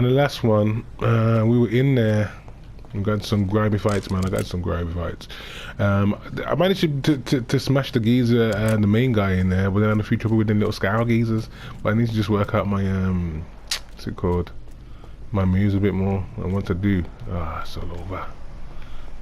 And the last one, we were in there. We got some grimy fights, man. I got some grimy fights. I managed to smash the geezer and the main guy in there, but then a few trouble with the little scout geezers. But I need to just work out my what's it called? My moves a bit more. And what to do. It's all over.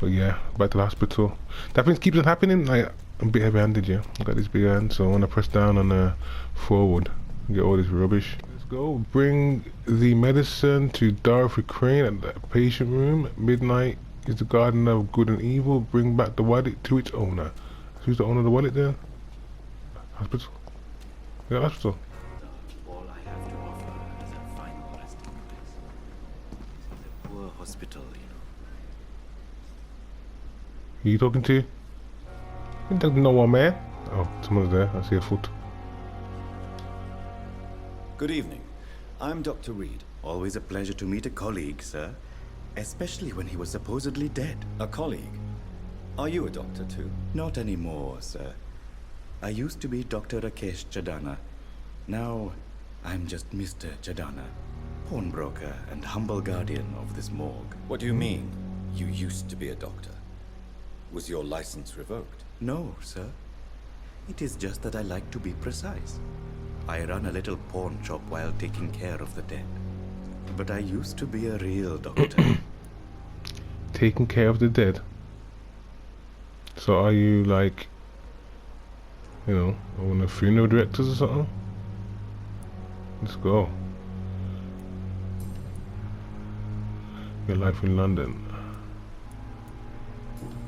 But yeah, back to the hospital. That thing keeps on happening. Like, I'm a bit heavy-handed, yeah. I got this big hand, so I want to press down on forward and get all this rubbish. Let's go. Bring the medicine to Dorothy Crane at the patient room. Midnight is the garden of good and evil. Bring back the wallet to its owner. Who's the owner of the wallet then? Hospital. Yeah, hospital. All I have to offer is a final resting place. The poor hospital, you know. Who are you talking to? You don't know one, man. Oh, someone's there. I see a foot. Good evening. I'm Dr. Reed. Always a pleasure to meet a colleague, sir. Especially when he was supposedly dead. A colleague. Are you a doctor too? Not anymore, sir. I used to be Dr. Rakesh Chadana. Now, I'm just Mr. Chadana, pawnbroker and humble guardian of this morgue. What do you mean, you used to be a doctor? Was your license revoked? No, sir. It is just that I like to be precise. I run a little pawn shop while taking care of the dead. But I used to be a real doctor. Taking care of the dead? So are you like, you know, one of the funeral directors or something? Let's go. Your life in London.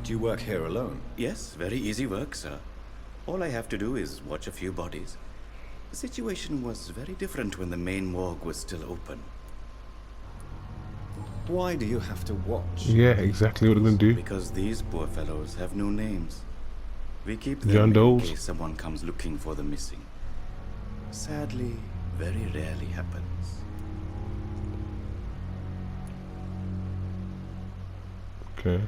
Do you work here alone? Yes, very easy work, sir. All I have to do is watch a few bodies. The situation was very different when the main morgue was still open. Why do you have to watch? Yeah, exactly what I'm gonna do. Because these poor fellows have no names. We keep them John in Doe's. case someone comes looking for the missing. Sadly, very rarely happens. Okay.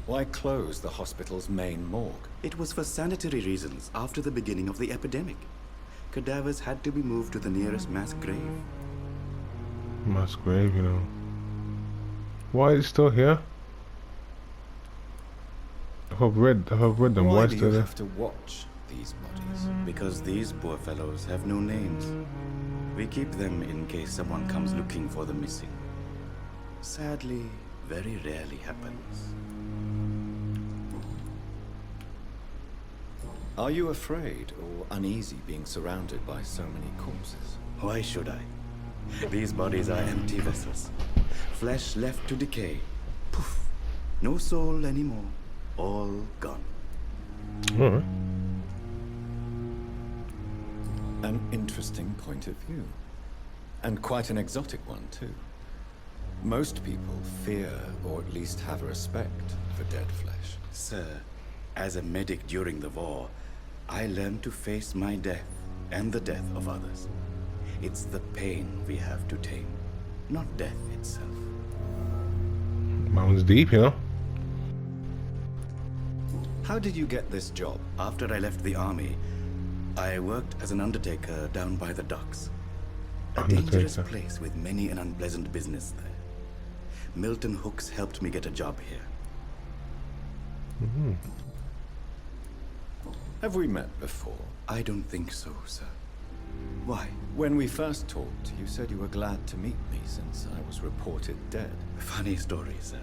Why close the hospital's main morgue? It was for sanitary reasons after the beginning of the epidemic. Cadavers had to be moved to the nearest mass grave. Mass grave, you know. Why is it still here? If I've read them, why Why is do it you still there? have to watch these bodies? Because these poor fellows have no names. We keep them in case someone comes looking for the missing. Sadly, very rarely happens. Are you afraid or uneasy being surrounded by so many corpses? Why should I? These bodies are empty vessels. Flesh left to decay. Poof. No soul anymore. All gone. Alright. An interesting point of view. And quite an exotic one, too. Most people fear, or at least have a respect, for dead flesh. Sir, as a medic during the war, I learned to face my death and the death of others. It's the pain we have to tame, not death itself. That one's deep, you know. How did you get this job? After I left the army, I worked as an undertaker down by the docks. A dangerous place with many an unpleasant business there. Milton Hooks helped me get a job here. Mm-hmm. Have we met before? I don't think so, sir. Why? When we first talked, you said you were glad to meet me since I was reported dead. Funny story, sir.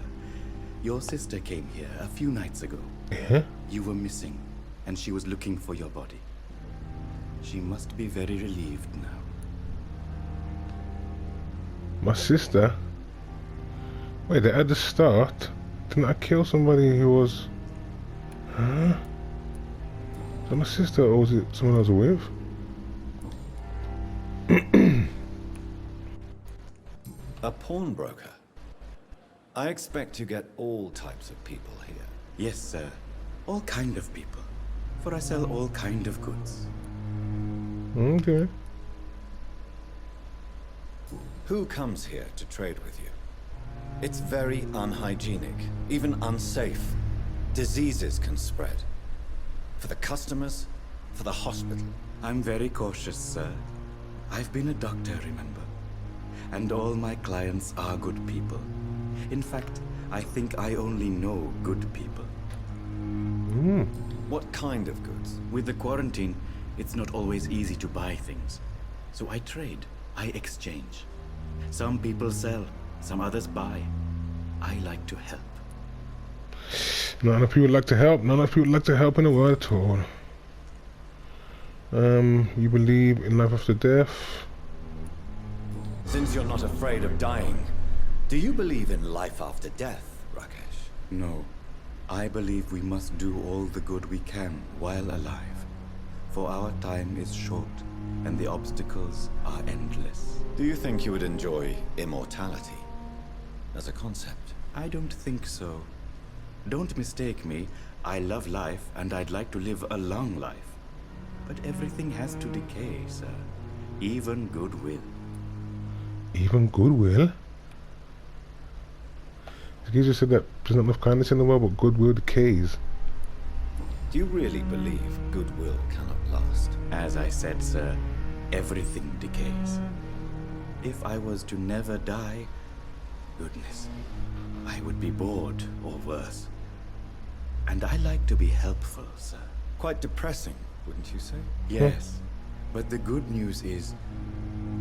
Your sister came here a few nights ago. Yeah? You were missing, and she was looking for your body. She must be very relieved now. My sister? Wait, at the start, didn't I kill somebody who was... Huh? Is that my sister, or was it someone I was with? A pawnbroker? I expect you get all types of people here. Yes, sir. All kind of people. For I sell all kind of goods. Okay. Who comes here to trade with you? It's very unhygienic, even unsafe. Diseases can spread. For the customers, for the hospital. I'm very cautious, sir. I've been a doctor, remember? And all my clients are good people. In fact, I think I only know good people. What kind of goods? With the quarantine, it's not always easy to buy things. So I trade, I exchange. Some people sell, some others buy. I like to help. Not enough people like to help. Not enough people like to help in the world at all. You believe in life after death? Since you're not afraid of dying, do you believe in life after death, Rakesh? No. I believe we must do all the good we can while alive. For our time is short, and the obstacles are endless. Do you think you would enjoy immortality as a concept? I don't think so. Don't mistake me. I love life, and I'd like to live a long life. But everything has to decay, sir. Even goodwill. Even goodwill? You just said that there's not enough kindness in the world, but goodwill decays. Do you really believe goodwill cannot last? As I said, sir, everything decays. If I was to never die, goodness, I would be bored or worse. And I like to be helpful, sir. Quite depressing, wouldn't you say? Yes, but the good news is,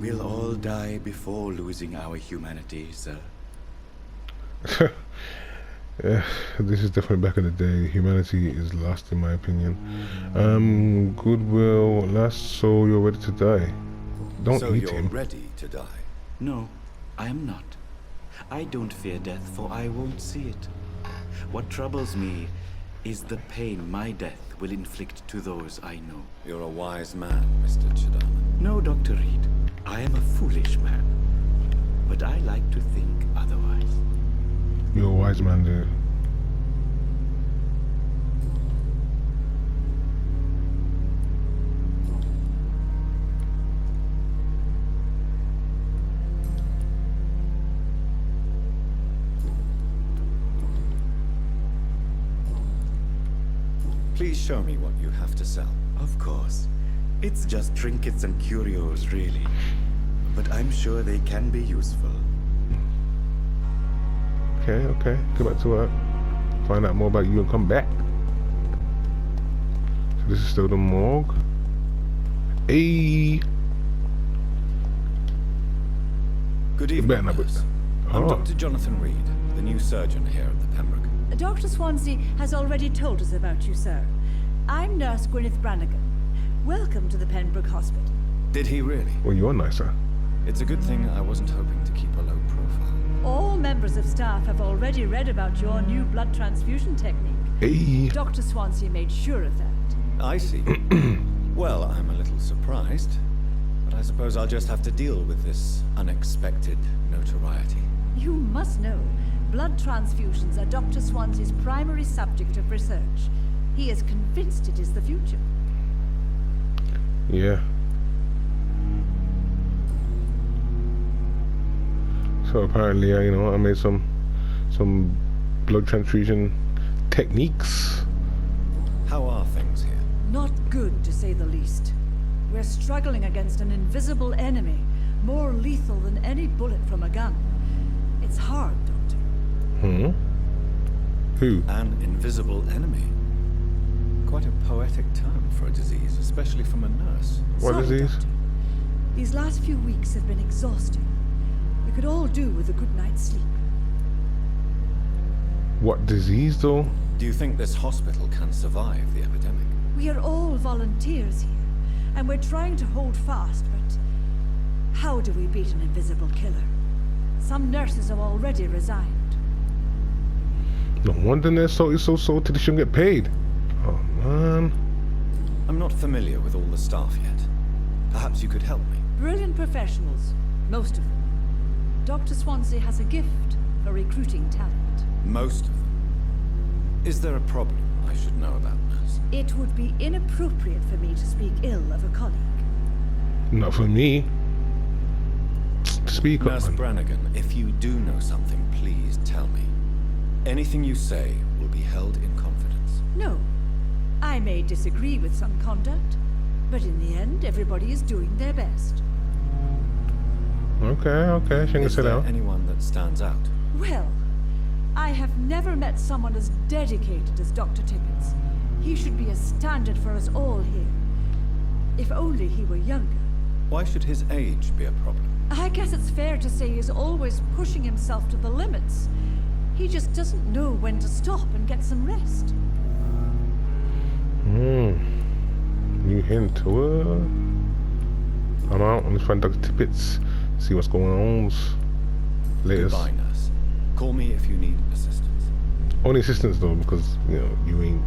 we'll all die before losing our humanity, sir. Yeah, this is definitely back in the day. Humanity is lost, in my opinion. Goodwill lasts, so you're ready to die. Don't so eat you're him. ready to die? No, I am not. I don't fear death, for I won't see it. What troubles me is the pain my death will inflict to those I know. You're a wise man, Mr. Chidaman. No, Dr. Reed. I am a foolish man. But I like to think otherwise. You're a wise man, dude. Please show me what you have to sell. Of course. It's just trinkets and curios, really. But I'm sure they can be useful. Okay. Go back to work. Find out more about you and come back. So this is still the morgue. Hey. Good You better evening, not put- nurse. I'm Oh. Dr. Jonathan Reed, the new surgeon here at the Pembroke. Dr. Swansea has already told us about you, sir. I'm Nurse Gwyneth Brannigan. Welcome to the Pembroke Hospital. Did he really? Well, you're nicer. It's a good thing I wasn't hoping to keep a low profile. All members of staff have already read about your new blood transfusion technique. Hey. Dr. Swansea made sure of that. I see. Well, I'm a little surprised, but I suppose I'll just have to deal with this unexpected notoriety. You must know, blood transfusions are Dr. Swansea's primary subject of research. He is convinced it is the future. Yeah. So apparently, I made some blood transfusion techniques. How are things here? Not good, to say the least. We're struggling against an invisible enemy, more lethal than any bullet from a gun. It's hard, Doctor. Who? An invisible enemy. Quite a poetic term for a disease, especially from a nurse. What Sorry, disease? Doctor. These last few weeks have been exhausting. We could all do with a good night's sleep. What disease, though? Do you think this hospital can survive the epidemic? We are all volunteers here, and we're trying to hold fast, but how do we beat an invisible killer? Some nurses have already resigned. No wonder they're so salty they shouldn't get paid. Oh man. I'm not familiar with all the staff yet. Perhaps you could help me. Brilliant professionals, most of them. Dr. Swansea has a gift for recruiting talent. Most of them. Is there a problem I should know about, nurse? It would be inappropriate for me to speak ill of a colleague. Not for me. Speak up, Nurse man. Brannigan, if you do know something, please tell me. Anything you say will be held in confidence. No, I may disagree with some conduct, but in the end, everybody is doing their best. Okay. She can Is sit there down. anyone that stands out? Well, I have never met someone as dedicated as Dr. Tippett. He should be a standard for us all here. If only he were younger. Why should his age be a problem? I guess it's fair to say he's always pushing himself to the limits. He just doesn't know when to stop and get some rest. New hint. What? I'm out. I'm just find Dr. Tippett. See what's going on. Later. Goodbye, nurse. Call me if you need assistance. Only assistance though, because you ain't.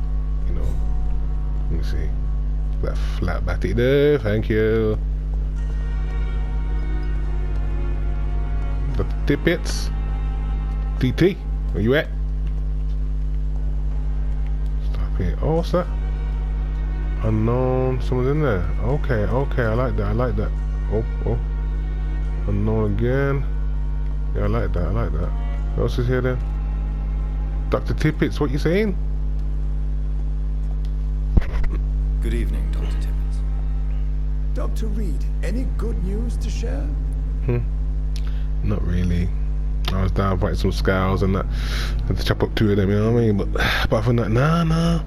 Let me see. That flat batty there. Thank you. Dr. Tippett. DT. Where you at? Stop here. Oh, what's that? Unknown. Someone's in there. Okay. I like that. Oh. Unknown again. Yeah, I like that. What else is here then? Dr. Tippett, what you saying? Good evening, Dr. Tippett. Dr. Reed, any good news to share? Not really. I was down fighting some scows and that. Had to chop up 2 of them, you know what I mean? But apart from that, nah.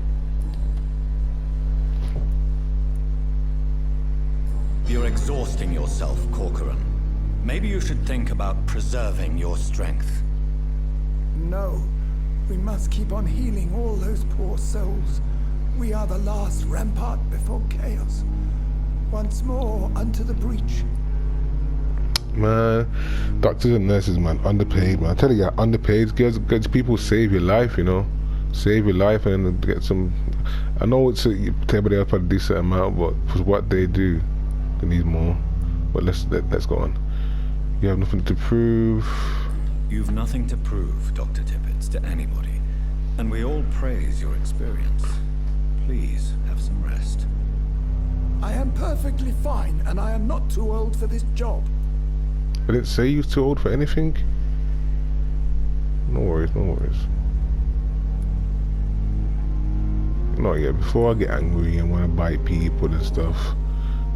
You're exhausting yourself, Corcoran. Maybe you should think about preserving your strength. No. We must keep on healing all those poor souls. We are the last rampart before chaos. Once more, unto the breach. Man, doctors and nurses, man, underpaid, man. I tell you, underpaid gets people save your life, save your life and get some. I know it's everybody else a decent amount, but for what they do, they need more. But let's go on. You have nothing to prove. You've nothing to prove, Dr. Tippett, to anybody, and we all praise your experience. Please have some rest. I am perfectly fine, and I am not too old for this job. I didn't say you was too old for anything. No worries. Not yet. Before I get angry and want to bite people and stuff,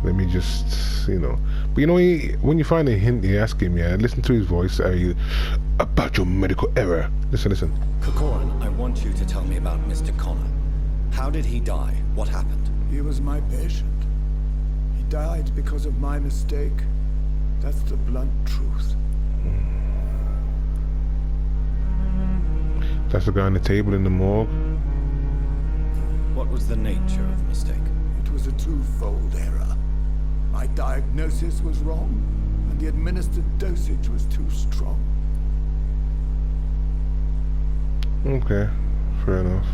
let me just, But when you find a hint, you ask him, listen to his voice, about your medical error. Listen. Corcoran, I want you to tell me about Mr. Connor. How did he die? What happened? He was my patient. He died because of my mistake. That's the blunt truth. That's the guy on the table in the morgue. What was the nature of the mistake? It was a twofold error. My diagnosis was wrong, and the administered dosage was too strong. Okay, fair enough.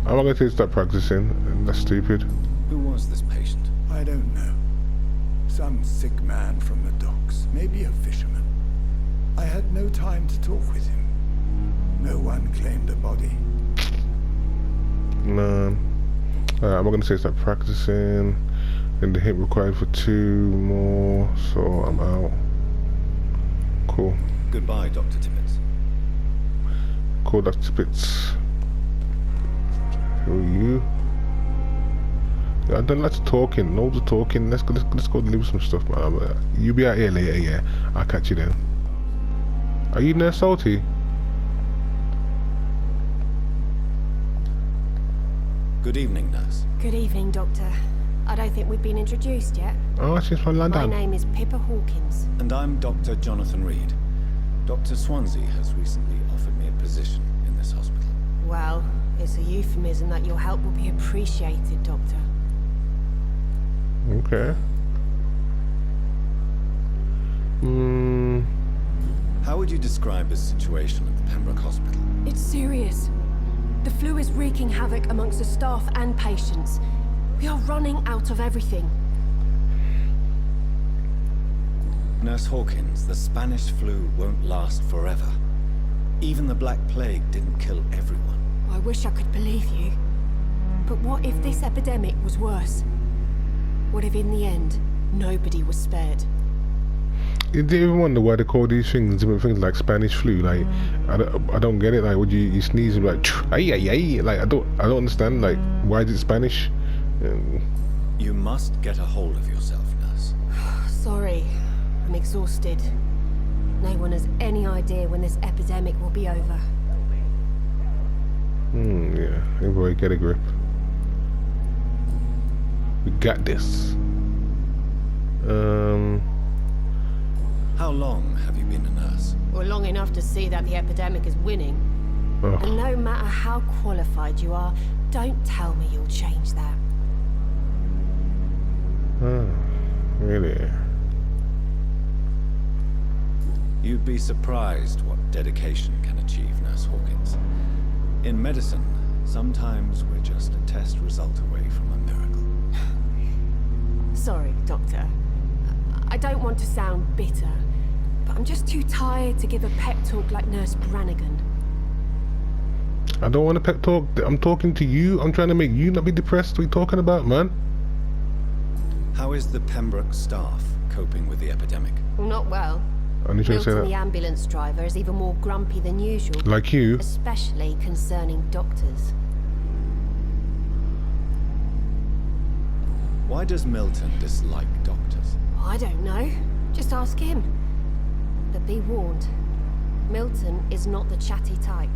I'm not going to start practicing. That's stupid. Who was this patient? I don't know. Some sick man from the docks, maybe a fisherman. I had no time to talk with him. No one claimed a body. Man. I'm not going to say start practicing. And the hit required for 2 more, so I'm out. Cool. Goodbye, Dr. Tippett. Cool, Dr. Tippett. Who are you? I done lots of talking, loads of talking. Let's go deliver some stuff, man. You be out here later, yeah. I'll catch you then. Are you Nurse Salty? Good evening, nurse. Good evening, Doctor. I don't think we've been introduced yet. Oh, she's from London. My name is Pippa Hawkins. And I'm Dr. Jonathan Reed. Dr. Swansea has recently offered me a position in this hospital. Well, it's a euphemism that your help will be appreciated, Doctor. Okay. How would you describe the situation at the Pembroke Hospital? It's serious. The flu is wreaking havoc amongst the staff and patients. We are running out of everything. Nurse Hawkins, the Spanish flu won't last forever. Even the Black Plague didn't kill everyone. I wish I could believe you. But what if this epidemic was worse? What if in the end, nobody was spared? You do you ever wonder why they call these things different things like Spanish flu? Like, I don't get it. Like, would you sneeze and be like, ay ay ay? Like, I don't understand. Like, why is it Spanish? You must get a hold of yourself, nurse. Sorry. I'm exhausted. No one has any idea when this epidemic will be over. Yeah. Everybody get a grip. We got this. How long have you been a nurse? Well, long enough to see that the epidemic is winning. And no matter how qualified you are, don't tell me you'll change that. Really? You'd be surprised what dedication can achieve, Nurse Hawkins. In medicine, sometimes we're just a test result away from a miracle. Sorry, Doctor. I don't want to sound bitter, but I'm just too tired to give a pep talk like Nurse Brannigan. I don't want a pep talk. I'm talking to you. I'm trying to make you not be depressed. What are you talking about, man? How is the Pembroke staff coping with the epidemic? Well, not well. I need you to say Milton, the that. ambulance driver, is even more grumpy than usual. Like you. Especially concerning doctors. Why does Milton dislike doctors? I don't know. Just ask him. But be warned. Milton is not the chatty type.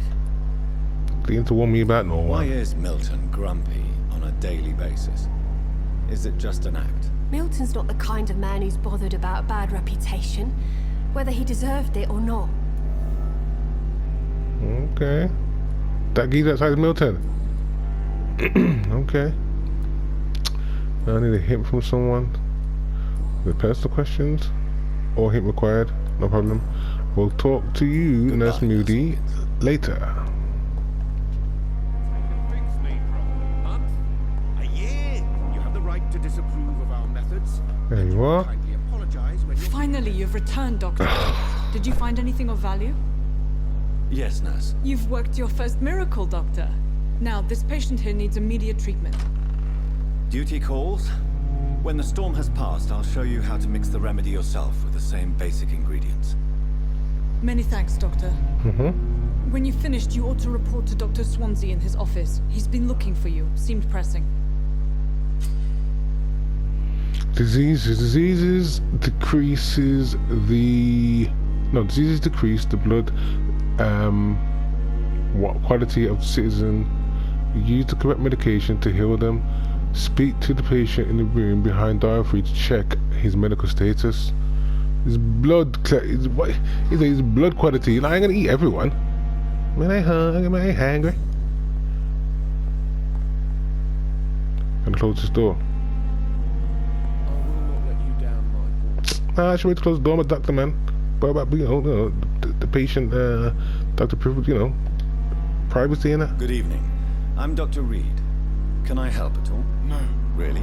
You need to warn me about no Why one. is Milton grumpy on a daily basis? Is it just an act? Milton's not the kind of man who's bothered about a bad reputation, whether he deserved it or not. Okay. That geezer outside Milton. Okay. I need a hint from someone. With personal questions or hint required. No problem. We'll talk to you, Goodbye, Nurse Moody, Nurse Hawkins. later. A year. You have the right to disapprove of our methods. There you are. Kindly apologize when you're... Finally, you've returned, Doctor. Did you find anything of value? Yes, nurse. You've worked your first miracle, Doctor. Now, this patient here needs immediate treatment. Duty calls. When the storm has passed, I'll show you how to mix the remedy yourself with the same basic ingredients. Many thanks, Doctor. When you've finished, you ought to report to Dr. Swansea in his office. He's been looking for you. Seemed pressing. Diseases decrease the blood quality of the citizen. Use the correct medication to heal them. Speak to the patient in the room behind diaphragm to check his medical status. His blood quality. Like, I ain't gonna eat everyone. Man, I hungry. Gonna close this door. I will not let you down, my boy. I should wait to close the door, I'm a doctor, man. But about, the patient, doctor privilege, privacy and that. Good evening. I'm Dr. Reed. Can I help at all? No, Really?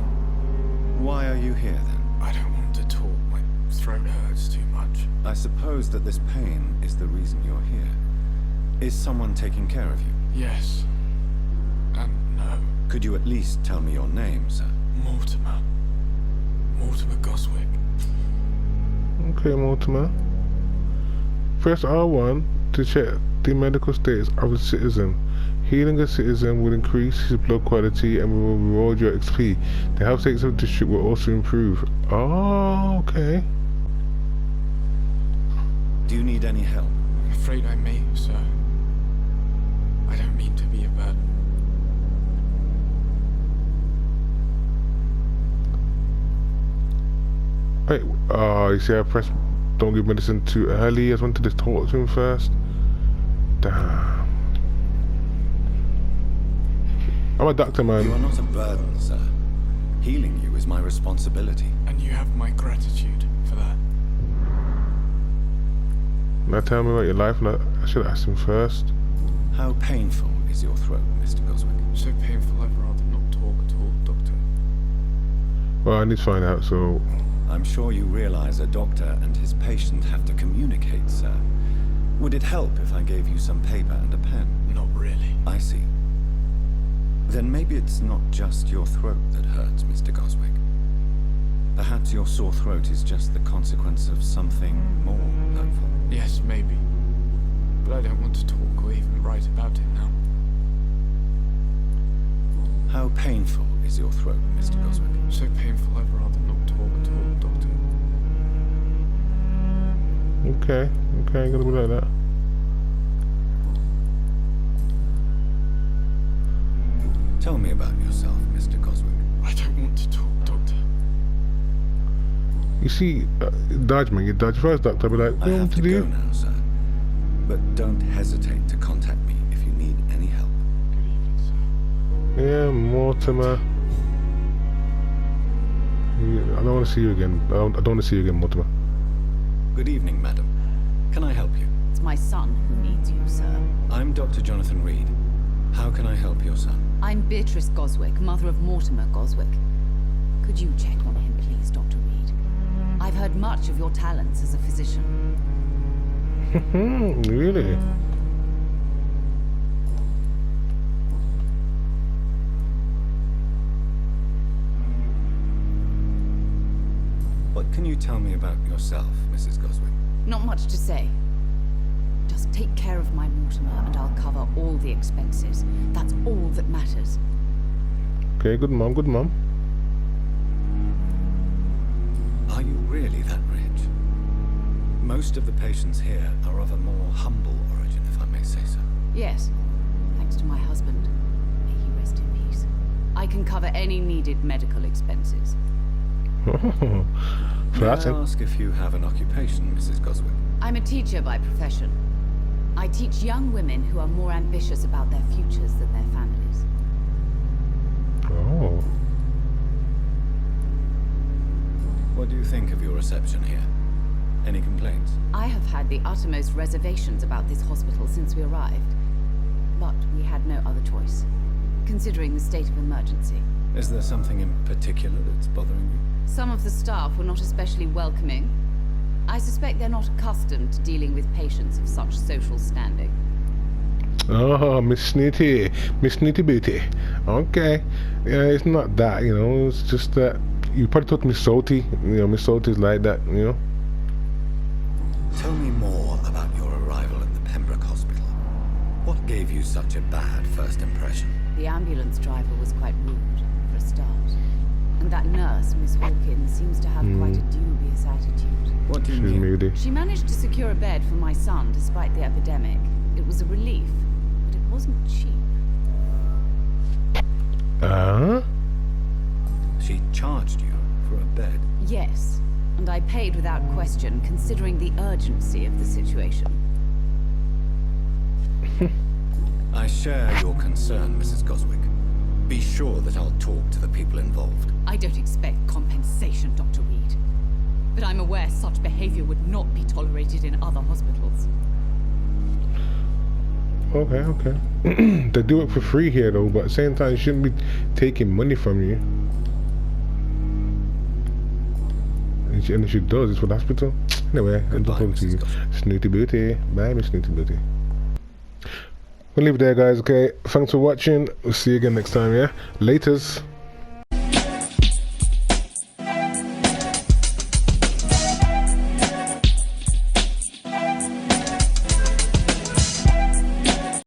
Why are you here then? I don't want to talk. My throat hurts too much. I suppose that this pain is the reason you're here. Is someone taking care of you? Yes. And no. Could you at least tell me your name, sir? Mortimer. Mortimer Goswick. Okay, Mortimer. Press R1 to check the medical status of a citizen. Healing a citizen will increase his blood quality and will reward your XP. The health status of the district will also improve. Oh, okay. Do you need any help? I'm afraid I may, sir. I don't mean to be a burden. Wait, you see I pressed don't give medicine too early. I just wanted to talk to him first. Damn. I'm a doctor, You are man. not a burden, sir. Healing you is my responsibility. And you have my gratitude for that. Now tell me about your life, and I should ask him first. How painful is your throat, Mr. Goswick? So painful I'd rather not talk at all, Doctor. Well, I need to find out, so... I'm sure you realize a doctor and his patient have to communicate, sir. Would it help if I gave you some paper and a pen? Not really. I see. Then maybe it's not just your throat that hurts, Mr. Goswick. Perhaps your sore throat is just the consequence of something more hurtful. Yes, maybe. But I don't want to talk or even write about it now. How painful is your throat, Mr. Goswick? So painful I'd rather not talk at all, Doctor. Okay, okay, gonna be like that. Tell me about yourself, Mr. Coswick. I don't want to talk, Doctor. You see, dodge, man. You dodge first, Doctor. Be like, I what have to to do? go now, sir. But don't hesitate to contact me if you need any help. Good evening, sir. Yeah, Mortimer. Yeah, I don't want to see you again. I don't want to see you again, Mortimer. Good evening, madam. Can I help you? It's my son who needs you, sir. I'm Dr. Jonathan Reed. How can I help your son? I'm Beatrice Goswick, mother of Mortimer Goswick. Could you check on him, please, Dr. Reed? I've heard much of your talents as a physician. Really? What can you tell me about yourself, Mrs. Goswick? Not much to say. Just take care of my Mortimer and I'll cover all the expenses. That's all that matters. Okay, good mom, good mom. Are you really that rich? Most of the patients here are of a more humble origin, if I may say so. Yes, thanks to my husband. May he rest in peace. I can cover any needed medical expenses. May I ask if you have an occupation, Mrs. Goswick? I'm a teacher by profession. I teach young women who are more ambitious about their futures than their families. Oh. What do you think of your reception here? Any complaints? I have had the uttermost reservations about this hospital since we arrived. But we had no other choice, considering the state of emergency. Is there something in particular that's bothering you? Some of the staff were not especially welcoming. I suspect they're not accustomed to dealing with patients of such social standing. Oh, Miss Snooty Booty. Okay. Yeah, it's not that, you know, it's just that you probably thought Miss Salty, you know, Miss Salty's like that, you know. Tell me more about your arrival at the Pembroke Hospital. What gave you such a bad first impression? The ambulance driver was quite rude, for a start. And that nurse, Miss Hawkins, seems to have quite a dubious attitude. What do you She's mean? moody. She managed to secure a bed for my son despite the epidemic. It was a relief, but it wasn't cheap. She charged you for a bed? Yes, and I paid without question, considering the urgency of the situation. I share your concern, Mrs. Goswick. Be sure that I'll talk to the people involved. I don't expect compensation, Dr. Reed. But I'm aware such behavior would not be tolerated in other hospitals. Okay, okay. They do it for free here though, but at the same time, you shouldn't be taking money from you. And if she does, it's for the hospital. Anyway, I'm Goodbye, talking to you. Mrs. Goswick. Snooty Booty. Bye, Miss Snooty Booty. We'll leave it there, guys, okay? Thanks for watching. We'll see you again next time, yeah? Laters.